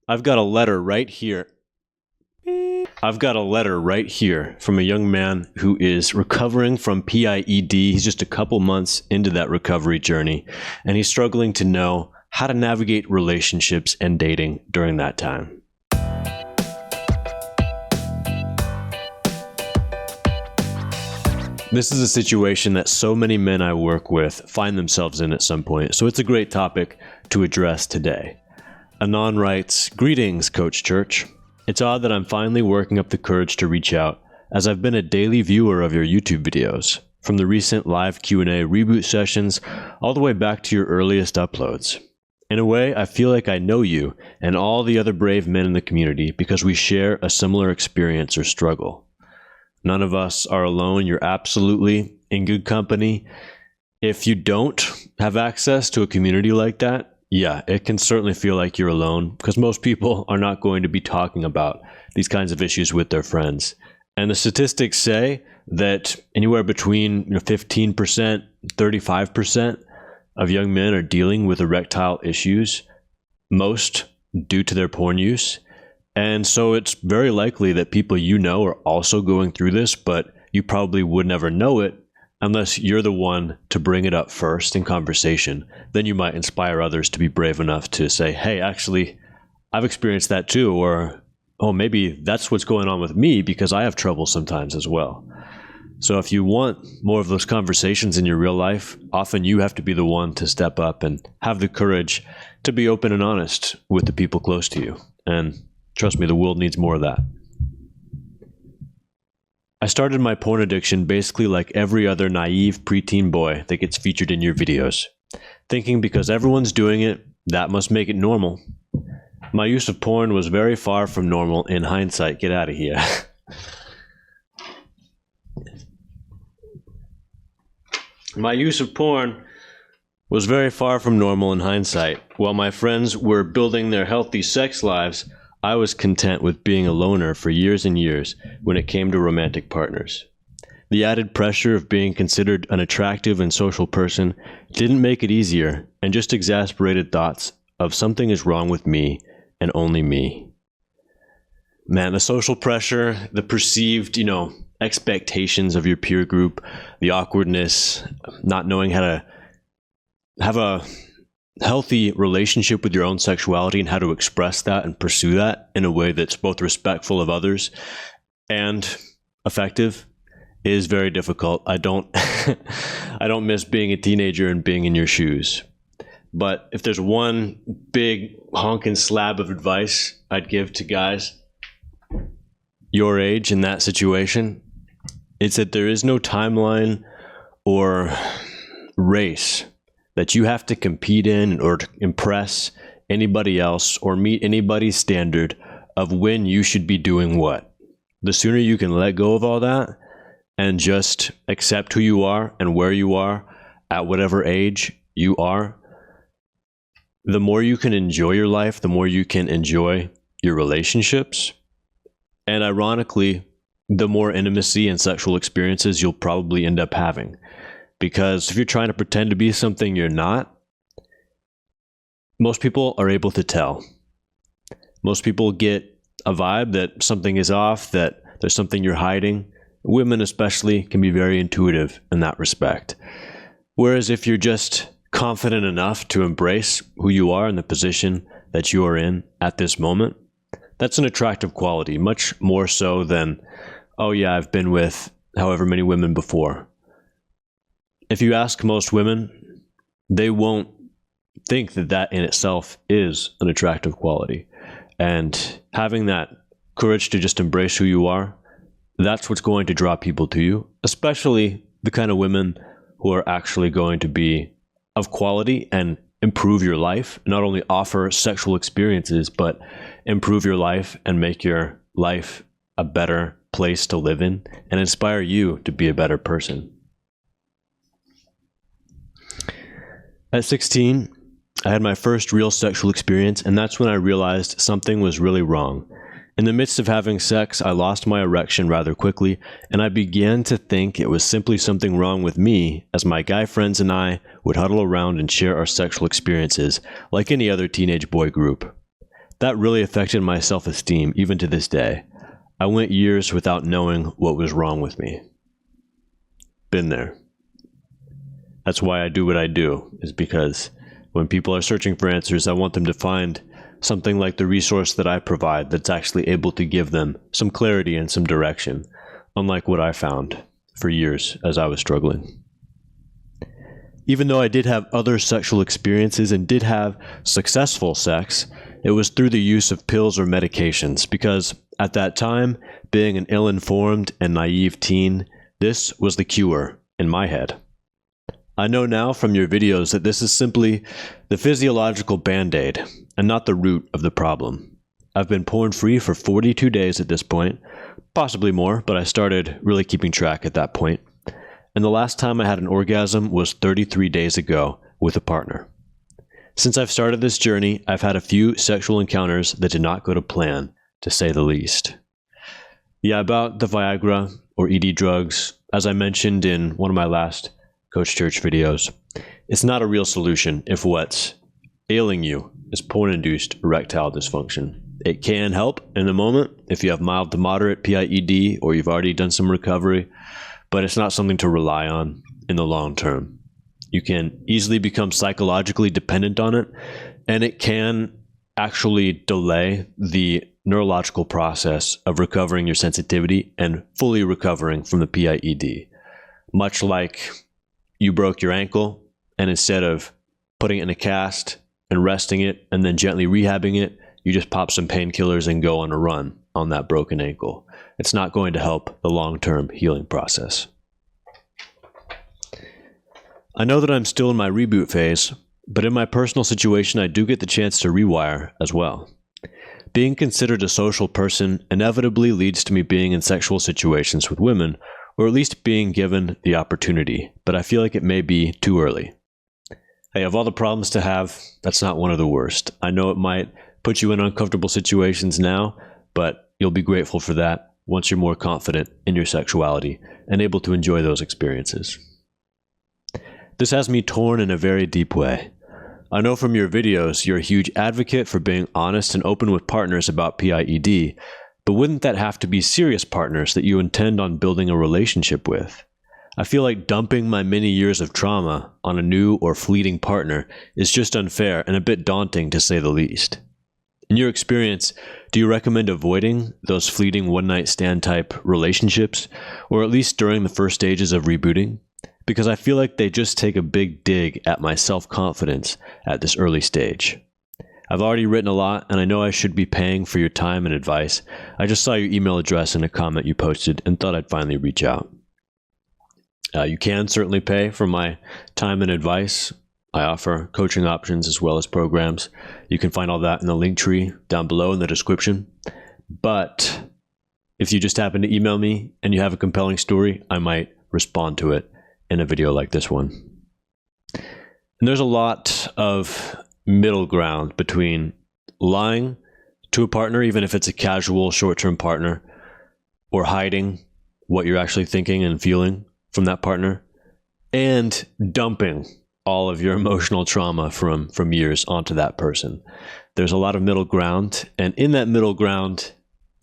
I've got a letter right here. I've got a letter right here from a young man who is recovering from PIED. He's just a couple months into that recovery journey, and he's struggling to know how to navigate relationships and dating during that time. This is a situation that so many men I work with find themselves in at some point, so it's a great topic to address today. Anon writes, "Greetings, Coach Church. It's odd that I'm finally working up the courage to reach out, as I've been a daily viewer of your YouTube videos, from the recent live Q&A reboot sessions all the way back to your earliest uploads. In a way, I feel like I know you and all the other brave men in the community because we share a similar experience or struggle. None of us are alone. You're absolutely in good company. If you don't have access to a community like that, yeah, it can certainly feel like you're alone because most people are not going to be talking about these kinds of issues with their friends. And the statistics say that anywhere between 15%, 35% of young men are dealing with erectile issues, most due to their porn use. And so it's very likely that people you know are also going through this, but you probably would never know it unless you're the one to bring it up first in conversation. Then you might inspire others to be brave enough to say, hey, actually, I've experienced that too, or, oh, maybe that's what's going on with me because I have trouble sometimes as well. So if you want more of those conversations in your real life, often you have to be the one to step up and have the courage to be open and honest with the people close to you. And trust me, the world needs more of that. I started my porn addiction basically like every other naive preteen boy that gets featured in your videos, thinking because everyone's doing it, that must make it normal. My use of porn was very far from normal in hindsight. Get out of here. My use of porn was very far from normal in hindsight. While my friends were building their healthy sex lives, I was content with being a loner for years and years when it came to romantic partners. The added pressure of being considered an attractive and social person didn't make it easier and just exasperated thoughts of something is wrong with me and only me. Man, the social pressure, the perceived, expectations of your peer group, the awkwardness, not knowing how to have a healthy relationship with your own sexuality and how to express that and pursue that in a way that's both respectful of others and effective is very difficult. I don't I don't miss being a teenager and being in your shoes. But if there's one big honking slab of advice I'd give to guys your age in that situation, it's that there is no timeline or race that you have to compete in or to impress anybody else or meet anybody's standard of when you should be doing what. The sooner you can let go of all that and just accept who you are and where you are at whatever age you are, the more you can enjoy your life, the more you can enjoy your relationships. And ironically, the more intimacy and sexual experiences you'll probably end up having. Because if you're trying to pretend to be something you're not, most people are able to tell. Most people get a vibe that something is off, that there's something you're hiding. Women especially can be very intuitive in that respect. Whereas if you're just confident enough to embrace who you are and the position that you are in at this moment, that's an attractive quality, much more so than, oh yeah, I've been with however many women before. If you ask most women, they won't think that that in itself is an attractive quality. And having that courage to just embrace who you are, that's what's going to draw people to you, especially the kind of women who are actually going to be of quality and improve your life, not only offer sexual experiences, but improve your life and make your life a better place to live in and inspire you to be a better person. At 16, I had my first real sexual experience, and that's when I realized something was really wrong. In the midst of having sex, I lost my erection rather quickly, and I began to think it was simply something wrong with me, as my guy friends and I would huddle around and share our sexual experiences, like any other teenage boy group. That really affected my self-esteem even to this day. I went years without knowing what was wrong with me. Been there. That's why I do what I do, is because when people are searching for answers, I want them to find something like the resource that I provide that's actually able to give them some clarity and some direction, unlike what I found for years as I was struggling. Even though I did have other sexual experiences and did have successful sex, it was through the use of pills or medications, because at that time, being an ill-informed and naive teen, this was the cure in my head. I know now from your videos that this is simply the physiological band-aid and not the root of the problem. I've been porn-free for 42 days at this point, possibly more, but I started really keeping track at that point. And the last time I had an orgasm was 33 days ago with a partner. Since I've started this journey, I've had a few sexual encounters that did not go to plan, to say the least. Yeah, about the Viagra or ED drugs, as I mentioned in one of my last Coach Church videos, it's not a real solution if what's ailing you is porn-induced erectile dysfunction. It can help in the moment if you have mild to moderate PIED or you've already done some recovery, but it's not something to rely on in the long term. You can easily become psychologically dependent on it, and it can actually delay the neurological process of recovering your sensitivity and fully recovering from the PIED. Much like you broke your ankle, and instead of putting it in a cast and resting it and then gently rehabbing it, you just pop some painkillers and go on a run on that broken ankle. It's not going to help the long-term healing process. I know that I'm still in my reboot phase, but in my personal situation, I do get the chance to rewire as well. Being considered a social person inevitably leads to me being in sexual situations with women, or at least being given the opportunity, but I feel like it may be too early. Hey, of all the problems to have, that's not one of the worst. I know it might put you in uncomfortable situations now, but you'll be grateful for that once you're more confident in your sexuality and able to enjoy those experiences. This has me torn in a very deep way. I know from your videos you're a huge advocate for being honest and open with partners about PIED, but wouldn't that have to be serious partners that you intend on building a relationship with? I feel like dumping my many years of trauma on a new or fleeting partner is just unfair and a bit daunting to say the least. In your experience, do you recommend avoiding those fleeting one-night stand type relationships, or at least during the first stages of rebooting? Because I feel like they just take a big dig at my self-confidence at this early stage. I've already written a lot, and I know I should be paying for your time and advice. I just saw your email address in a comment you posted and thought I'd finally reach out. You can certainly pay for my time and advice. I offer coaching options as well as programs. You can find all that in the link tree down below in the description. But if you just happen to email me and you have a compelling story, I might respond to it in a video like this one. And there's a lot of middle ground between lying to a partner, even if it's a casual short-term partner, or hiding what you're actually thinking and feeling from that partner, and dumping all of your emotional trauma from years onto that person. There's a lot of middle ground, and in that middle ground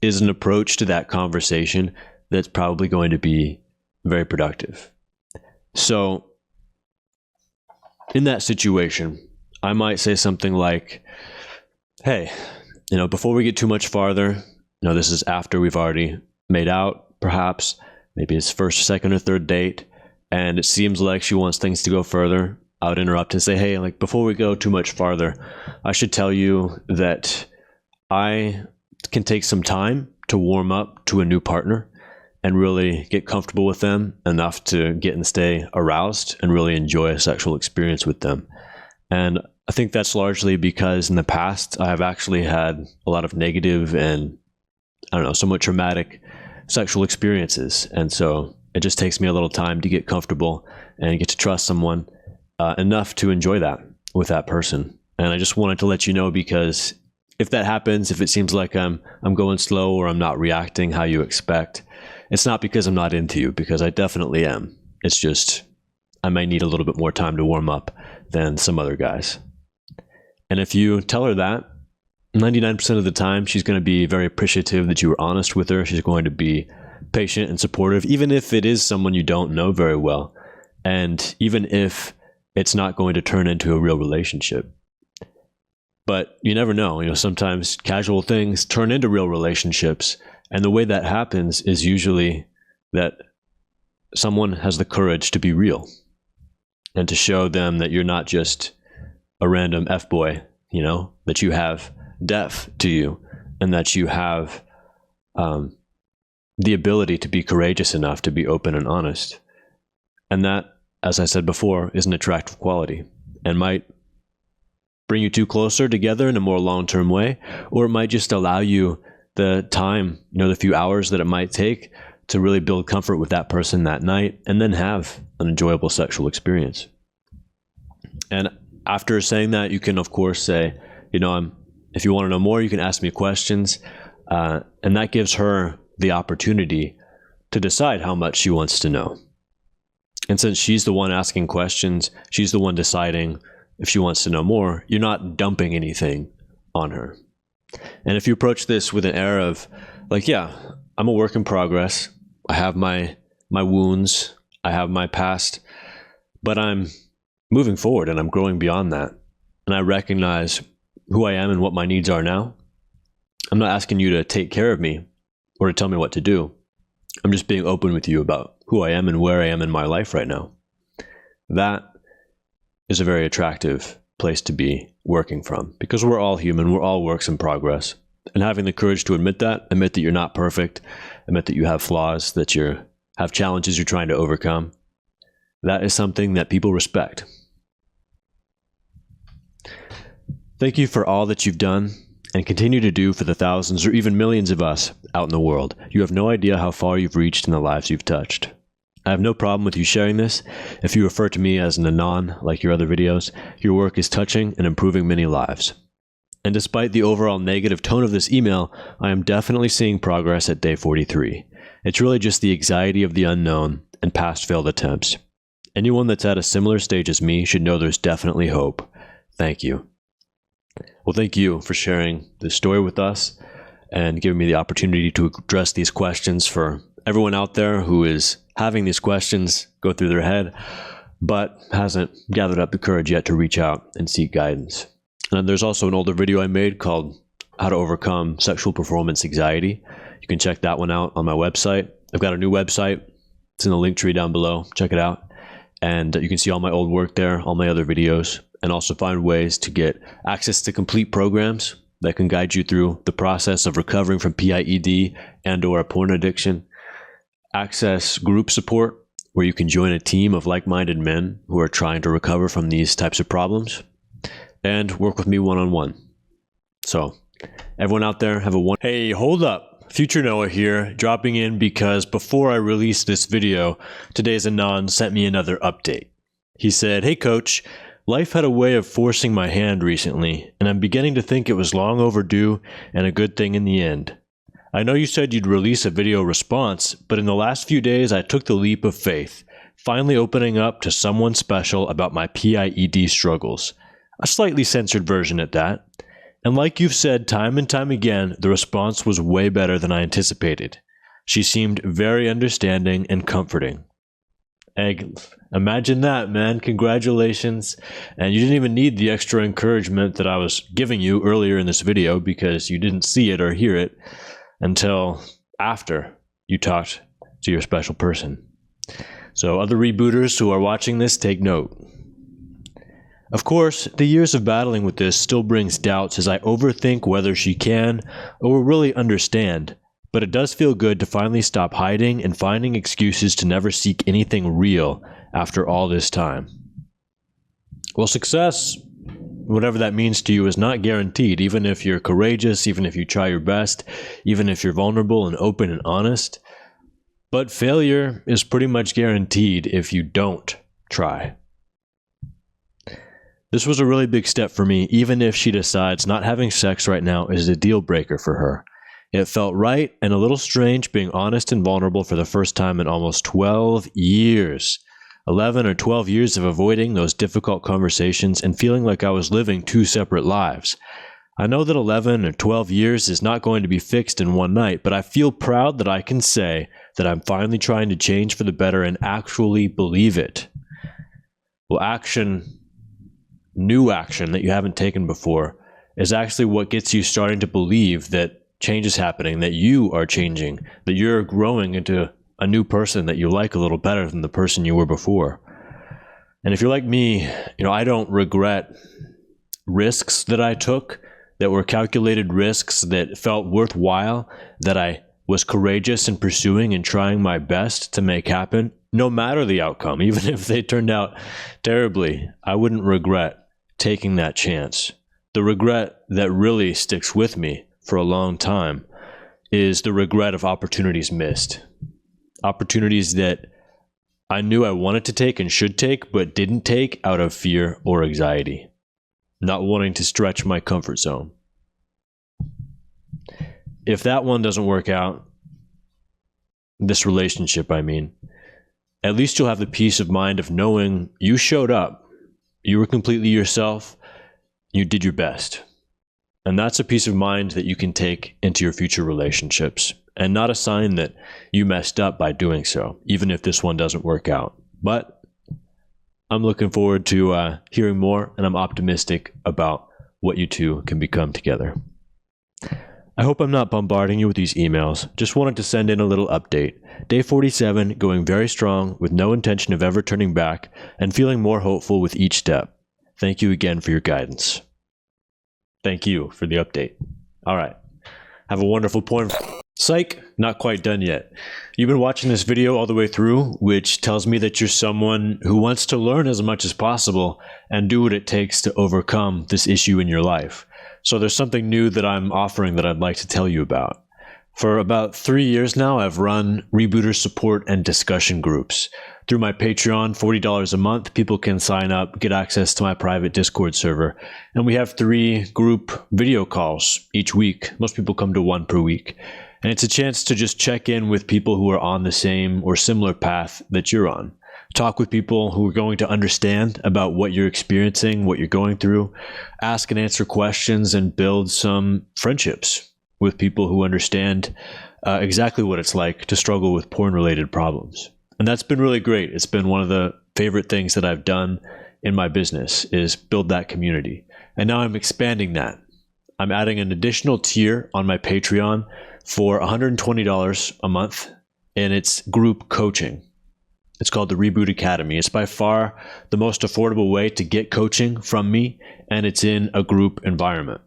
is an approach to that conversation that's probably going to be very productive. So in that situation, I might say something like, hey, before we get too much farther, this is after we've already made out, perhaps, maybe it's first, second, or third date, and it seems like she wants things to go further. I would interrupt and say, hey, before we go too much farther, I should tell you that I can take some time to warm up to a new partner and really get comfortable with them enough to get and stay aroused and really enjoy a sexual experience with them. And I think that's largely because in the past, I have actually had a lot of negative and, somewhat traumatic sexual experiences. And so it just takes me a little time to get comfortable and get to trust someone enough to enjoy that with that person. And I just wanted to let you know, because if that happens, if it seems like I'm going slow or I'm not reacting how you expect, it's not because I'm not into you, because I definitely am. It's just I may need a little bit more time to warm up than some other guys. And if you tell her that, 99% of the time, she's going to be very appreciative that you were honest with her. She's going to be patient and supportive, even if it is someone you don't know very well. And even if it's not going to turn into a real relationship. But you never know. Sometimes casual things turn into real relationships. And the way that happens is usually that someone has the courage to be real and to show them that you're not just a random F-boy, that you have depth to you and that you have the ability to be courageous enough to be open and honest. And that, as I said before, is an attractive quality and might bring you two closer together in a more long-term way, or it might just allow you the time, the few hours that it might take to really build comfort with that person that night and then have an enjoyable sexual experience. And after saying that, you can, of course, say, if you want to know more, you can ask me questions. And that gives her the opportunity to decide how much she wants to know. And since she's the one asking questions, she's the one deciding if she wants to know more, you're not dumping anything on her. And if you approach this with an air of I'm a work in progress. I have my wounds. I have my past, but I'm moving forward and I'm growing beyond that. And I recognize who I am and what my needs are now. I'm not asking you to take care of me or to tell me what to do. I'm just being open with you about who I am and where I am in my life right now. That is a very attractive place to be working from, because we're all human, we're all works in progress. And having the courage to admit that you're not perfect, admit that you have flaws, that you have challenges you're trying to overcome, that is something that people respect. Thank you for all that you've done and continue to do for the thousands or even millions of us out in the world. You have no idea how far you've reached in the lives you've touched. I have no problem with you sharing this. If you refer to me as an anon, like your other videos, your work is touching and improving many lives. And despite the overall negative tone of this email, I am definitely seeing progress at day 43. It's really just the anxiety of the unknown and past failed attempts. Anyone that's at a similar stage as me should know there's definitely hope. Thank you. Well, thank you for sharing this story with us and giving me the opportunity to address these questions for everyone out there who is having these questions go through their head, but hasn't gathered up the courage yet to reach out and seek guidance. And there's also an older video I made called How to Overcome Sexual Performance Anxiety. You can check that one out on my website. I've got a new website. It's in the link tree down below. Check it out. And you can see all my old work there, all my other videos, and also find ways to get access to complete programs that can guide you through the process of recovering from PIED and/or a porn addiction. Access group support, where you can join a team of like-minded men who are trying to recover from these types of problems, and work with me one-on-one. So, everyone out there, have a one. Hey, hold up. Future Noah here, dropping in because before I released this video, today's Anon sent me another update. He said, "Hey coach, life had a way of forcing my hand recently, and I'm beginning to think it was long overdue and a good thing in the end. I know you said you'd release a video response, but in the last few days I took the leap of faith, finally opening up to someone special about my PIED struggles. A slightly censored version at that. And like you've said time and time again, the response was way better than I anticipated. She seemed very understanding and comforting." Egg, imagine that, man. Congratulations. And you didn't even need the extra encouragement that I was giving you earlier in this video because you didn't see it or hear it until after you talked to your special person. So other rebooters who are watching this, take note. Of course, the years of battling with this still brings doubts as I overthink whether she can or will really understand, but it does feel good to finally stop hiding and finding excuses to never seek anything real after all this time. Well, success, whatever that means to you, is not guaranteed, even if you're courageous, even if you try your best, even if you're vulnerable and open and honest. But failure is pretty much guaranteed if you don't try. This was a really big step for me, even if she decides not having sex right now is a deal breaker for her. It felt right and a little strange being honest and vulnerable for the first time in almost 12 years. 11 or 12 years of avoiding those difficult conversations and feeling like I was living two separate lives. I know that 11 or 12 years is not going to be fixed in one night, but I feel proud that I can say that I'm finally trying to change for the better and actually believe it. Well, new action that you haven't taken before, is actually what gets you starting to believe that change is happening, that you are changing, that you're growing into a new person that you like a little better than the person you were before. And if you're like me, I don't regret risks that I took that were calculated risks that felt worthwhile, that I was courageous in pursuing and trying my best to make happen, no matter the outcome. Even if they turned out terribly, I wouldn't regret taking that chance. The regret that really sticks with me for a long time is the regret of opportunities missed. Opportunities that I knew I wanted to take and should take, but didn't take out of fear or anxiety. Not wanting to stretch my comfort zone. If that one doesn't work out, this relationship, at least you'll have the peace of mind of knowing you showed up. You were completely yourself. You did your best. And that's a peace of mind that you can take into your future relationships, and not a sign that you messed up by doing so, even if this one doesn't work out. But I'm looking forward to hearing more, and I'm optimistic about what you two can become together. I hope I'm not bombarding you with these emails. Just wanted to send in a little update. Day 47, going very strong with no intention of ever turning back and feeling more hopeful with each step. Thank you again for your guidance. Thank you for the update. All right. Have a wonderful porn. Psych, not quite done yet. You've been watching this video all the way through, which tells me that you're someone who wants to learn as much as possible and do what it takes to overcome this issue in your life. So there's something new that I'm offering that I'd like to tell you about. For about 3 years now, I've run rebooter support and discussion groups. Through my Patreon, $40 a month, people can sign up, get access to my private Discord server. And we have 3 group video calls each week. Most people come to 1 per week. And it's a chance to just check in with people who are on the same or similar path that you're on. Talk with people who are going to understand about what you're experiencing, what you're going through. Ask and answer questions and build some friendships with people who understand exactly what it's like to struggle with porn-related problems. And that's been really great. It's been one of the favorite things that I've done in my business, is build that community. And now I'm expanding that. I'm adding an additional tier on my Patreon for $120 a month, and it's group coaching. It's called the Reboot Academy. It's by far the most affordable way to get coaching from me, and it's in a group environment.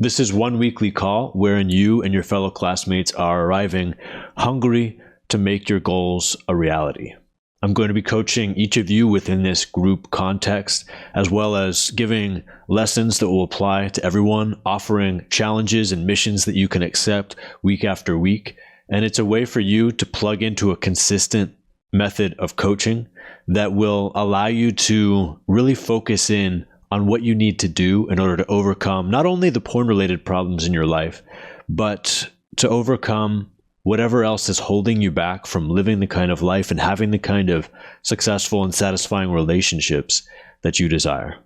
This is one weekly call wherein you and your fellow classmates are arriving hungry to make your goals a reality. I'm going to be coaching each of you within this group context, as well as giving lessons that will apply to everyone, offering challenges and missions that you can accept week after week. And it's a way for you to plug into a consistent method of coaching that will allow you to really focus in on what you need to do in order to overcome not only the porn-related problems in your life, but to overcome whatever else is holding you back from living the kind of life and having the kind of successful and satisfying relationships that you desire.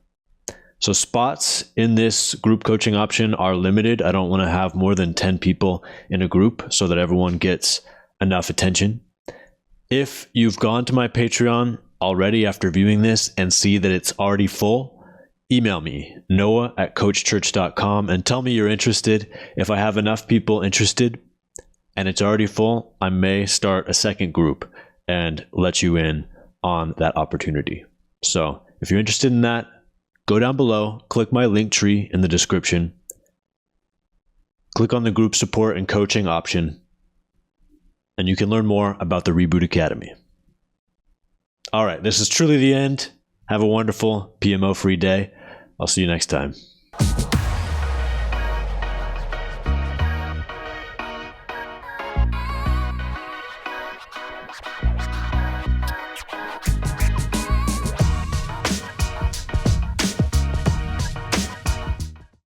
So spots in this group coaching option are limited. I don't want to have more than 10 people in a group so that everyone gets enough attention. If you've gone to my Patreon already after viewing this and see that it's already full, email me, noah@coachchurch.com, and tell me you're interested. If I have enough people interested and it's already full, I may start a second group and let you in on that opportunity. So if you're interested in that, go down below, click my link tree in the description, click on the group support and coaching option, and you can learn more about the Reboot Academy. All right, this is truly the end. Have a wonderful PMO-free day. I'll see you next time.